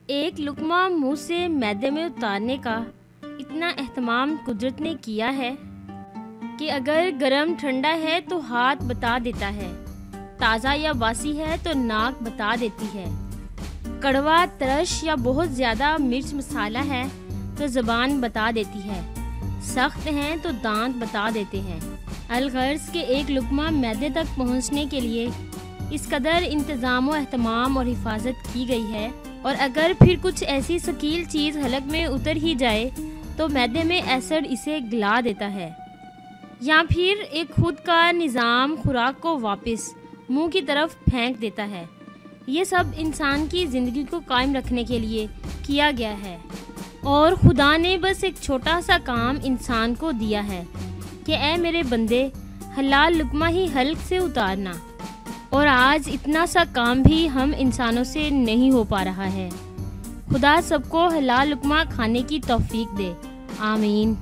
एक लुक़्मा मुंह से मैदे में उतारने का इतना एहतमाम कुदरत ने किया है कि अगर गरम ठंडा है तो हाथ बता देता है, ताज़ा या बासी है तो नाक बता देती है, कड़वा तरश या बहुत ज़्यादा मिर्च मसाला है तो ज़बान बता देती है, सख्त हैं तो दांत बता देते हैं। अलगर्ज के एक लुक़्मा मैदे तक पहुंचने के लिए इस कदर इंतज़ाम व एहतमाम और हिफाजत की गई है, और अगर फिर कुछ ऐसी शकील चीज़ हलक में उतर ही जाए तो मैदे में एसिड इसे गला देता है, या फिर एक खुद का निज़ाम खुराक को वापस मुंह की तरफ फेंक देता है। ये सब इंसान की ज़िंदगी को कायम रखने के लिए किया गया है, और खुदा ने बस एक छोटा सा काम इंसान को दिया है कि ऐ मेरे बंदे, हलाल लुक़्मा ही हल्क से उतारना। और आज इतना सा काम भी हम इंसानों से नहीं हो पा रहा है। खुदा सबको हलाल लुक़्मा खाने की तौफीक दे, आमीन।